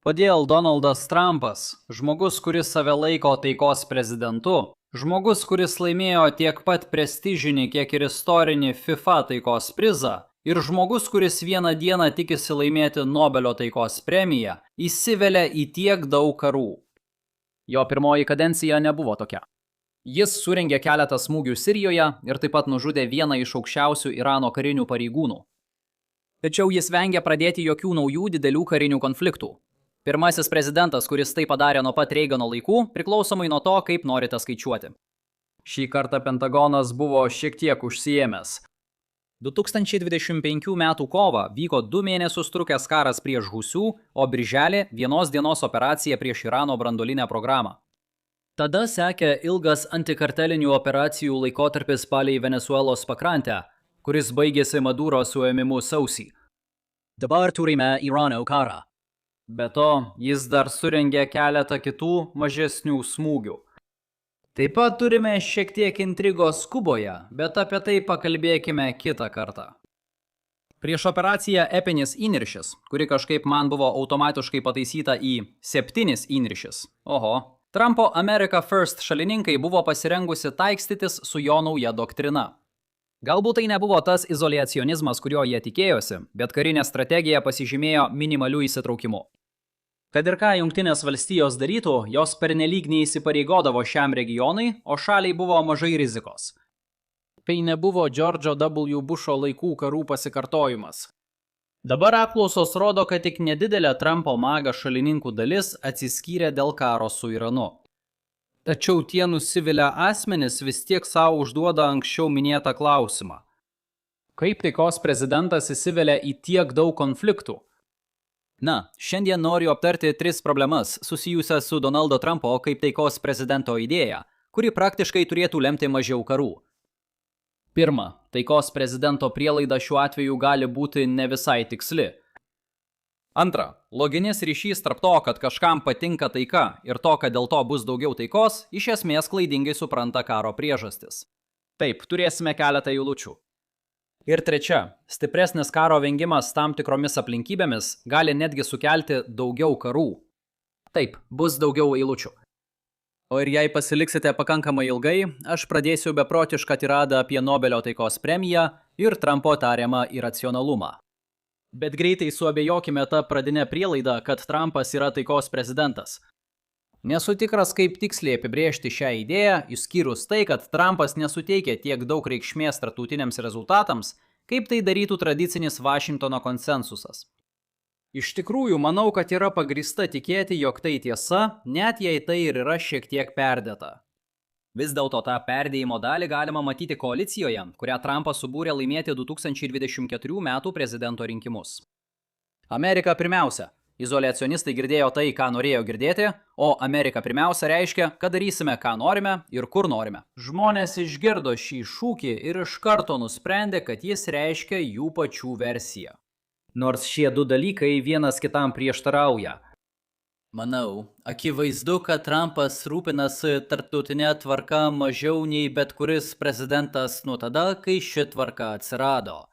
Kodėl Donaldas Trumpas, žmogus, kuris save laiko taikos prezidentu, žmogus, kuris laimėjo tiek pat prestižinį, kiek ir istorinį FIFA taikos prizą, ir žmogus, kuris vieną dieną tikisi laimėti Nobelio taikos premiją, įsivelia į tiek daug karų? Jo pirmoji kadencija nebuvo tokia. Jis surengė keletą smūgių Sirijoje ir taip pat nužudė vieną iš aukščiausių Irano karinių pareigūnų. Tačiau jis vengia pradėti jokių naujų didelių karinių konfliktų. Pirmasis prezidentas, kuris tai padarė nuo pat Reigano laikų, priklausomai nuo to, kaip norite skaičiuoti. Šį kartą Pentagonas buvo šiek tiek užsiėmęs. 2025 m. kovą vyko 2 mėnesius trukęs karas prieš Husių, o birželį vienos dienos operacija prieš Irano branduolinę programą. Tada sekė ilgas antikartelinių operacijų laikotarpis palei Venesuelos pakrantę, kuris baigėsi Maduro suėmimu sausį. Dabar turime Irano karą. Be to, jis dar surengė keletą kitų mažesnių smūgių. Taip pat turime šiek tiek intrigos Kuboje, bet apie tai pakalbėkime kitą kartą. Prieš operaciją Epinis įniršis, kuri kažkaip man buvo automatiškai pataisyta į 7 įniršis. Oho. Trumpo America First šalininkai buvo pasirengusi taikstytis su jo nauja doktrina. Galbūt tai nebuvo tas izoliacionizmas, kurio jie tikėjosi, bet karinė strategija pasižymėjo minimaliu įsitraukimu. Kad ir ką Jungtinės valstijos darytų, jos pernelyg neįsipareigodavo šiam regionui, o šaliai buvo mažai rizikos. Tai nebuvo George W. Busho laikų karų pasikartojimas. Dabar apklausos rodo, kad tik nedidelė Trumpo maga šalininkų dalis atsiskyrė dėl karo su Iranu. Tačiau tie nusivylę asmenys vis tiek savo užduoda anksčiau minėtą klausimą. Kaip taikos prezidentas įsivelia į tiek daug konfliktų? Na, šiandien noriu aptarti 3 problemas susijusias su Donaldo Trumpo kaip taikos prezidento idėja, kuri praktiškai turėtų lemti mažiau karų. Pirma, taikos prezidento prielaida šiuo atveju gali būti ne visai tiksli. Antra, loginis ryšys tarp to, kad kažkam patinka taika ir to, kad dėl to bus daugiau taikos, iš esmės klaidingai supranta karo priežastis. Taip, turėsime keletą eilučių. Ir trečia, stipresnis karo vengimas tam tikromis aplinkybėmis gali netgi sukelti daugiau karų. Taip, bus daugiau eilučių. O ir jei pasiliksite pakankamai ilgai, aš pradėsiu beprotišką tiradą apie Nobelio taikos premiją ir Trumpo tariamą iracionalumą. Bet greitai suabejokime tą pradinę prielaidą, kad Trumpas yra taikos prezidentas. Nesu tikras, kaip tiksliai apibrėžti šią idėją, išskyrus tai, kad Trumpas nesuteikia tiek daug reikšmės tarptautiniams rezultatams, kaip tai darytų tradicinis Vašingtono konsensusas. Iš tikrųjų, manau, kad yra pagrįsta tikėti, jog tai tiesa, net jei tai ir yra šiek tiek perdėta. Vis dėlto tą perdėjimo dalį galima matyti koalicijoje, kurią Trumpas subūrė laimėti 2024 m. prezidento rinkimus. Amerika pirmiausia. Izoliacionistai girdėjo tai, ką norėjo girdėti, o Amerika pirmiausia reiškia, kad darysime, ką norime ir kur norime. Žmonės išgirdo šį šūkį ir iš karto nusprendė, kad jis reiškia jų pačių versiją. Nors šie 2 dalykai vienas kitam prieštarauja. Manau, akivaizdu, kad Trumpas rūpinasi tarptautinė tvarka mažiau nei bet kuris prezidentas nuo tada, kai ši tvarka atsirado.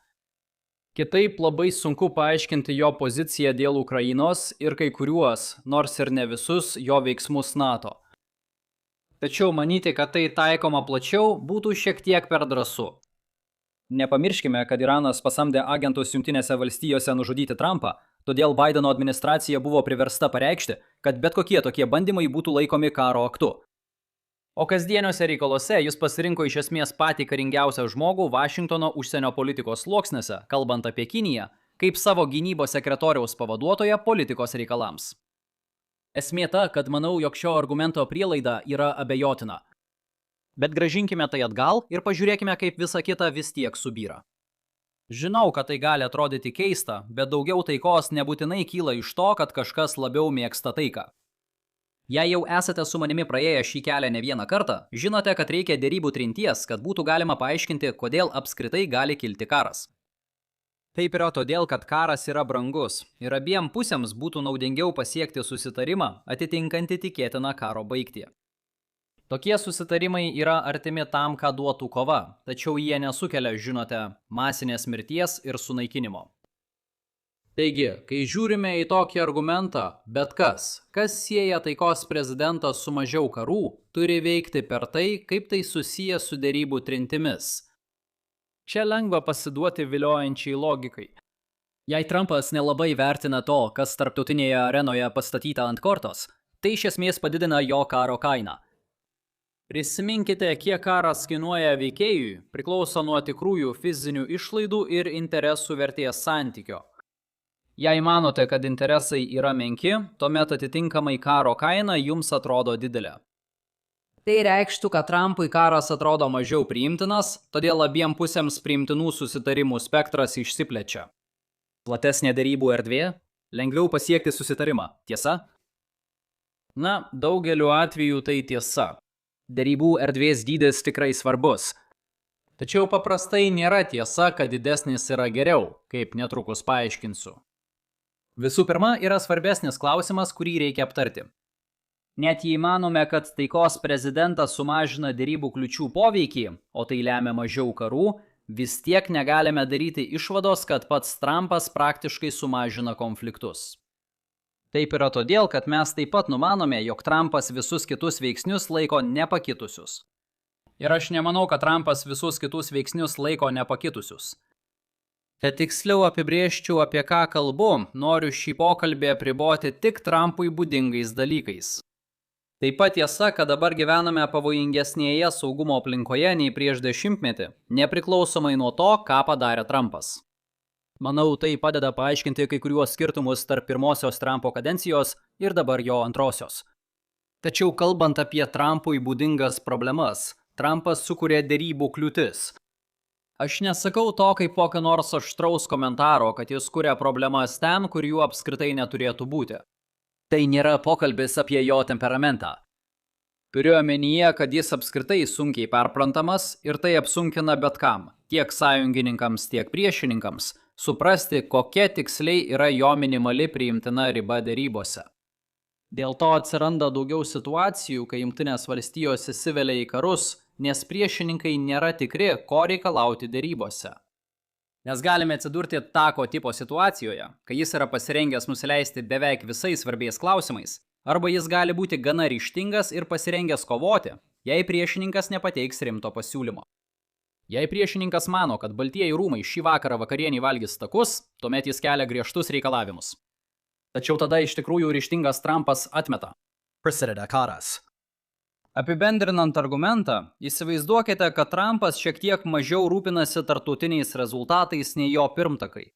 Kitaip labai sunku paaiškinti jo poziciją dėl Ukrainos ir kai kuriuos, nors ir ne visus, jo veiksmus NATO. Tačiau manyti, kad tai taikoma plačiau, būtų šiek tiek per drąsu. Nepamirškime, kad Iranas pasamdė agentus Jungtinėse valstijose nužudyti Trumpą, todėl Bideno administracija buvo priversta pareikšti, kad bet kokie tokie bandymai būtų laikomi karo aktu. O kasdieniuose reikaluose jis pasirinko iš esmės patį karingiausią žmogų Vašingtono užsienio politikos sluoksniuose, kalbant apie Kiniją, kaip savo gynybos sekretoriaus pavaduotoją politikos reikalams. Esmė ta, kad manau, jog šio argumento prielaida yra abejotina. Bet grąžinkime tai atgal ir pažiūrėkime, kaip visa kita vis tiek subyra. Žinau, kad tai gali atrodyti keista, bet daugiau taikos nebūtinai kyla iš to, kad kažkas labiau mėgsta taiką. Jei jau esate su manimi praėję šį kelią ne vieną kartą, žinote, kad reikia derybų trinties, kad būtų galima paaiškinti, kodėl apskritai gali kilti karas. Taip yra todėl, kad karas yra brangus ir abiem pusėms būtų naudingiau pasiekti susitarimą, atitinkantį tikėtiną karo baigtį. Tokie susitarimai yra artimi tam, ką duotų kova, tačiau jie nesukelia, žinote, masinės mirties ir sunaikinimo. Taigi, kai žiūrime į tokį argumentą, bet kas sieja taikos prezidentą su mažiau karų, turi veikti per tai, kaip tai susiję su derybų trintimis. Čia lengva pasiduoti viliojančiai logikai. Jei Trumpas nelabai vertina to, kas tarptautinėje arenoje pastatyta ant kortos, tai iš esmės padidina jo karo kainą. Prisiminkite, kiek karas kainuoja veikėjui, priklauso nuo tikrųjų fizinių išlaidų ir interesų vertės santykio. Jei manote, kad interesai yra menki, tuomet atitinkamai karo kaina jums atrodo didelė. Tai reikštų, kad Trumpui karas atrodo mažiau priimtinas, todėl abiem pusėms priimtinų susitarimų spektras išsiplečia. Platesnė derybų erdvė, lengviau pasiekti susitarimą, tiesa? Na, daugeliu atveju tai tiesa. Derybų erdvės dydis tikrai svarbus. Tačiau paprastai nėra tiesa, kad didesnis yra geriau, kaip netrukus paaiškinsiu. Visų pirma, yra svarbesnis klausimas, kurį reikia aptarti. Net jei manome, kad taikos prezidentas sumažina derybų kliučių poveikį, o tai lemia mažiau karų, vis tiek negalime daryti išvados, kad pats Trumpas praktiškai sumažina konfliktus. Taip yra todėl, kad mes taip pat numanome, jog Trumpas visus kitus veiksnius laiko nepakitusius. Ir aš nemanau, kad Trumpas visus kitus veiksnius laiko nepakitusius. Kad tiksliau apibrėžčiau, apie ką kalbu, noriu šį pokalbį apriboti tik Trumpui būdingais dalykais. Taip pat tiesa, kad dabar gyvename pavojingesnėje saugumo aplinkoje nei prieš 10 metį, nepriklausomai nuo to, ką padarė Trumpas. Manau, tai padeda paaiškinti kai kuriuos skirtumus tarp pirmosios Trumpo kadencijos ir dabar jo antrosios. Tačiau kalbant apie Trumpui būdingas problemas, Trumpas sukuria derybų kliūtis. Aš nesakau to kaip kokio nors aštraus komentaro, kad jis kuria problemas ten, kur jų apskritai neturėtų būti. Tai nėra pokalbis apie jo temperamentą. Turiu omenyje, kad jis apskritai sunkiai perprantamas ir tai apsunkina bet kam, tiek sąjungininkams, tiek priešininkams, suprasti, kokia tiksliai yra jo minimali priimtina riba derybose. Dėl to atsiranda daugiau situacijų, kai Jungtinės valstijos įsivelia į karus, nes priešininkai nėra tikri, ko reikalauti derybose. Nes galime atsidurti tako tipo situacijoje, kai jis yra pasirengęs nusileisti beveik visais svarbiais klausimais, arba jis gali būti gana ryžtingas ir pasirengęs kovoti, jei priešininkas nepateiks rimto pasiūlymo. Jei priešininkas mano, kad Baltieji rūmai šį vakarą vakarienį valgys takus, tuomet jis kelia griežtus reikalavimus. Tačiau tada iš tikrųjų ryžtingas Trumpas atmeta. Prasideda karas. Apibendrinant argumentą, įsivaizduokite, kad Trumpas šiek tiek mažiau rūpinasi tarptautiniais rezultatais nei jo pirmtakai.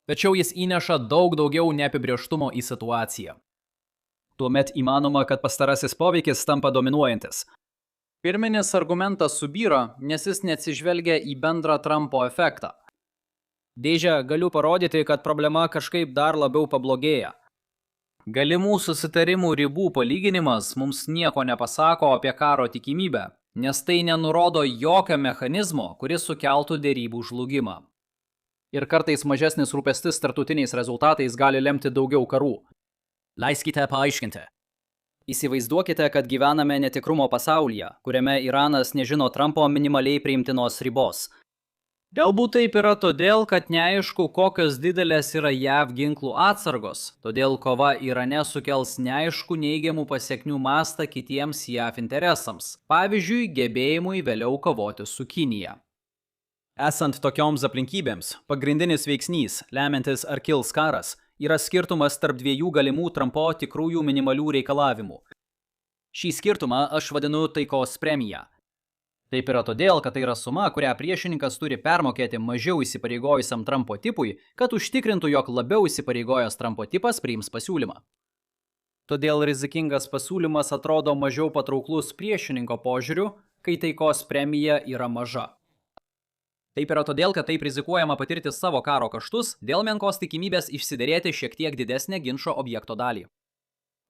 Tačiau jis įneša daug daugiau neapibrėžtumo į situaciją. Tuomet įmanoma, kad pastarasis poveikis tampa dominuojantis. Pirminis argumentas subyra, nes jis neatsižvelgia į bendrą Trumpo efektą. Dėžę galiu parodyti, kad problema kažkaip dar labiau pablogėja. Galimų susitarimų ribų palyginimas mums nieko nepasako apie karo tikimybę, nes tai nenurodo jokio mechanizmo, kuris sukeltų derybų žlugimą. Ir kartais mažesnis rūpestis tarptautiniais rezultatais gali lemti daugiau karų. Leiskite paaiškinti. Įsivaizduokite, kad gyvename netikrumo pasaulyje, kuriame Iranas nežino Trumpo minimaliai priimtinos ribos. Galbūt taip yra todėl, kad neaišku, kokios didelės yra JAV ginklų atsargos, todėl kova Irane sukels neaišku neigiamų pasekmių mastą kitiems JAV interesams, pavyzdžiui, gebėjimui vėliau kovoti su Kinija. Esant tokioms aplinkybėms, pagrindinis veiksnys, lemiantis ar kils karas, yra skirtumas tarp dviejų galimų Trumpo tikrųjų minimalių reikalavimų. Šį skirtumą aš vadinu taikos premija. Taip yra todėl, kad tai yra suma, kurią priešininkas turi permokėti mažiau įsipareigojusiam Trumpo tipui, kad užtikrintų, jog labiau įsipareigojęs Trumpo tipas priims pasiūlymą. Todėl rizikingas pasiūlymas atrodo mažiau patrauklus priešininko požiūriu, kai taikos premija yra maža. Taip yra todėl, kad taip rizikuojama patirti savo karo kaštus dėl menkos tikimybės išsiderėti šiek tiek didesnę ginčo objekto dalį.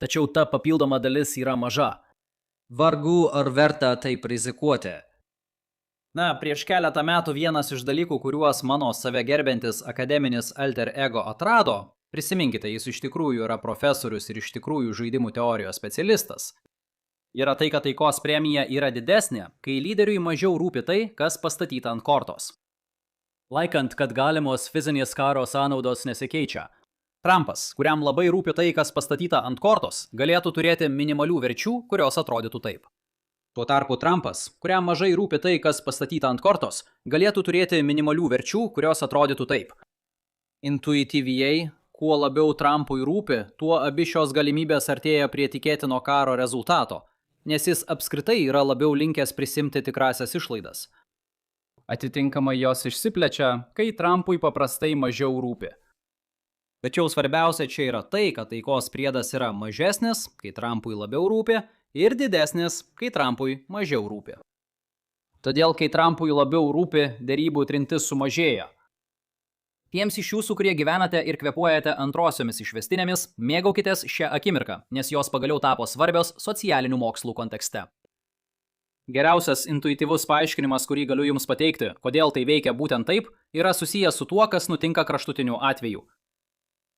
Tačiau ta papildoma dalis yra maža. Vargu ar verta taip rizikuoti. Na, prieš keletą metų vienas iš dalykų, kuriuos mano save gerbiantis akademinis alter ego atrado, prisiminkite, jis iš tikrųjų yra profesorius ir iš tikrųjų žaidimų teorijos specialistas, yra tai, kad taikos premija yra didesnė, kai lyderiui mažiau rūpi tai, kas pastatyta ant kortos. laikant, kad galimos fizinės karo sąnaudos nesikeičia. Trumpas, kuriam labai rūpi tai, kas pastatyta ant kortos, galėtų turėti minimalių verčių, kurios atrodytų taip. Tuo tarpu Trumpas, kuriam mažai rūpi tai, kas pastatyta ant kortos, galėtų turėti minimalių verčių, kurios atrodytų taip. Intuityviai, kuo labiau Trumpui rūpi, tuo abi šios galimybės artėja prie tikėtino karo rezultato, nes jis apskritai yra labiau linkęs prisimti tikrasias išlaidas. Atitinkamai jos išsiplečia, kai Trumpui paprastai mažiau rūpi. Tačiau svarbiausia čia yra tai, kad taikos priedas yra mažesnis, kai Trumpui labiau rūpi, ir didesnis, kai Trumpui mažiau rūpi. Todėl, kai Trumpui labiau rūpi, derybų trintis sumažėja. Tiems iš jūsų, kurie gyvenate ir kvėpuojate antrosiomis išvestinėmis, mėgaukitės šią akimirką, nes jos pagaliau tapo svarbios socialinių mokslų kontekste. Geriausias intuityvus paaiškinimas, kurį galiu jums pateikti, kodėl tai veikia būtent taip, yra susijęs su tuo, kas nutinka kraštutiniu atveju.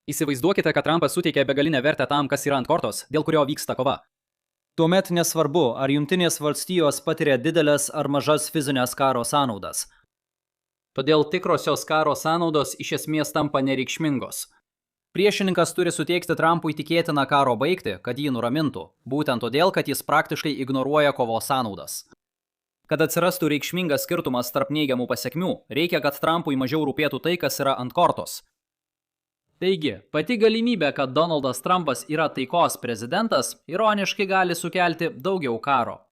Įsivaizduokite, kad Trumpas suteikia begalinę vertę tam, kas yra ant kortos, dėl kurio vyksta kova. Tuomet nesvarbu, ar Jungtinės valstijos patiria didelės ar mažas fizinės karo sąnaudas. Todėl tikrosios karo sąnaudos iš esmės tampa nereikšmingos. Priešininkas turi suteikti Trumpui tikėtiną karo baigtį, kad jį nuramintų, būtent todėl, kad jis praktiškai ignoruoja kovos sąnaudas. Kad atsirastų reikšmingas skirtumas tarp neigiamų pasekmių, reikia, kad Trumpui mažiau rūpėtų tai, kas yra ant kortos. Taigi, pati galimybė, kad Donaldas Trumpas yra taikos prezidentas, ironiškai gali sukelti daugiau karo.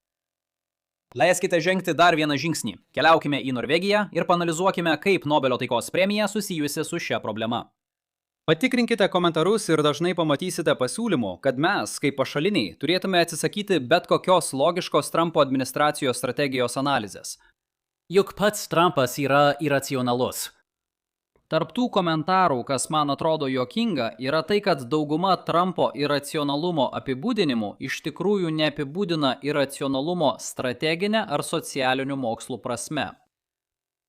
Leiskite žengti dar vieną žingsnį. Keliaukime į Norvegiją ir paanalizuokime, kaip Nobelio taikos premija susijusi su šia problema. Patikrinkite komentarus ir dažnai pamatysite pasiūlymų, kad mes, kaip pašaliniai, turėtume atsisakyti bet kokios logiškos Trumpo administracijos strategijos analizės. Juk pats Trumpas yra iracionalus. Tarp tų komentarų, kas man atrodo juokinga, yra tai, kad dauguma Trumpo iracionalumo apibūdinimų iš tikrųjų neapibūdina iracionalumo strateginę ar socialinių mokslų prasme.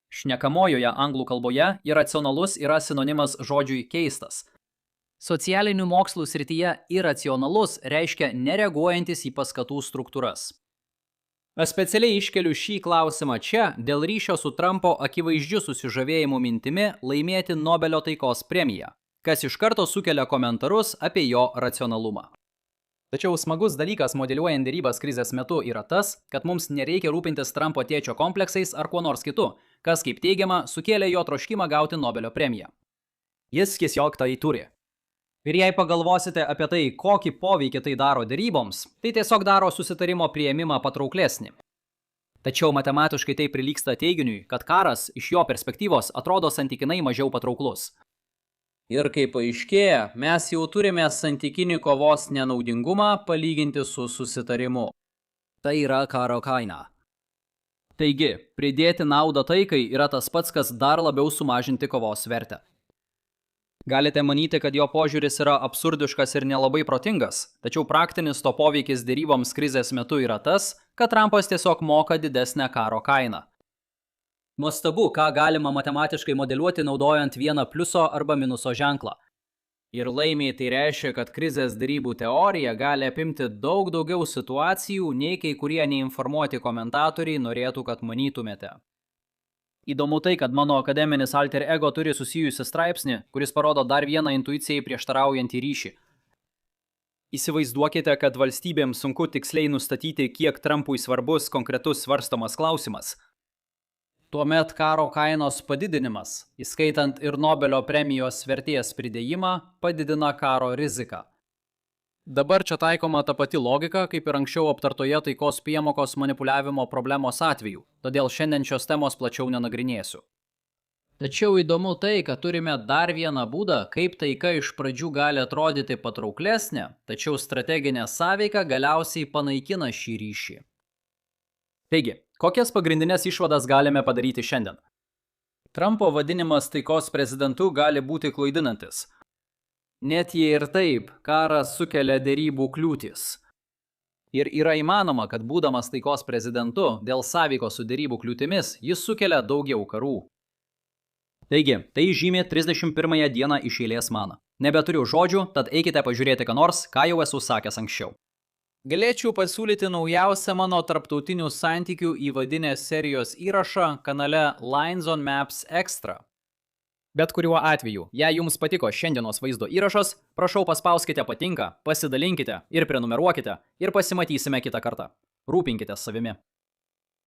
Šnekamojoje anglų kalboje iracionalus yra sinonimas žodžiui keistas. Socialinių mokslų srityje iracionalus reiškia nereaguojantis į paskatų struktūras. Aš specialiai iškeliu šį klausimą čia dėl ryšio su Trumpo akivaizdžiu susižavėjimu mintimi laimėti Nobelio taikos premiją, kas iš karto sukelia komentarus apie jo racionalumą. Tačiau smagus dalykas modeliuojant derybas krizės metu yra tas, kad mums nereikia rūpintis Trumpo tėčio kompleksais ar kuo nors kitu, kas, kaip teigiama, sukėlė jo troškimą gauti Nobelio premiją. Jis tiesiog tai turi. Ir jei pagalvosite apie tai, kokį poveikį tai daro deryboms, tai tiesiog daro susitarimo priėmimą patrauklesnį. Tačiau matematiškai tai prilygsta teiginiui, kad karas iš jo perspektyvos atrodo santykinai mažiau patrauklus. Ir kaip paaiškėja, mes jau turime santykinį kovos nenaudingumą palyginti su susitarimu. Tai yra karo kaina. Taigi, pridėti naudą taikai yra tas pats, kas dar labiau sumažinti kovos vertę. Galite manyti, kad jo požiūris yra absurdiškas ir nelabai protingas, tačiau praktinis to poveikis deryboms krizės metu yra tas, kad Trumpas tiesiog moka didesnę karo kainą. Nuostabu, ką galima matematiškai modeliuoti naudojant vieną pliuso arba minuso ženklą. Ir laimiai tai reiškia, kad krizės derybų teorija gali apimti daug daugiau situacijų, nei kai kurie neinformuoti komentatoriai norėtų, kad manytumėte. Įdomu tai, kad mano akademinis alter ego turi susijusią straipsnį, kuris parodo dar vieną intuicijai prieštaraujantį ryšį. Įsivaizduokite, kad valstybėms sunku tiksliai nustatyti, kiek Trumpui svarbus konkretus svarstomas klausimas. Tuomet karo kainos padidinimas, įskaitant ir Nobelio premijos vertės pridėjimą, padidina karo riziką. Dabar čia taikoma ta pati logika, kaip ir anksčiau aptartoje taikos priemokos manipuliavimo problemos atveju, todėl šiandien šios temos plačiau nenagrinėsiu. Tačiau įdomu tai, kad turime dar vieną būdą, kaip taika iš pradžių gali atrodyti patrauklesnė, tačiau strateginė sąveika galiausiai panaikina šį ryšį. Taigi, kokias pagrindinės išvadas galime padaryti šiandien? Trumpo vadinimas taikos prezidentu gali būti klaidinantis. Net jei ir taip, karas sukelia derybų kliūtis. Ir yra įmanoma, kad būdamas taikos prezidentu, dėl sąveikos su derybų kliūtimis, jis sukelia daugiau karų. Taigi, tai žymi 31 dieną iš eilės man. Nebeturiu žodžių, tad eikite pažiūrėti ką nors, ką jau esu sakęs anksčiau. Galėčiau pasiūlyti naujausią mano tarptautinių santykių įvadinės serijos įrašą kanale Lines on Maps Extra. Bet kuriuo atveju, jei jums patiko šiandienos vaizdo įrašas, prašau paspauskite patinka, pasidalinkite ir prenumeruokite ir pasimatysime kitą kartą. Rūpinkitės savimi.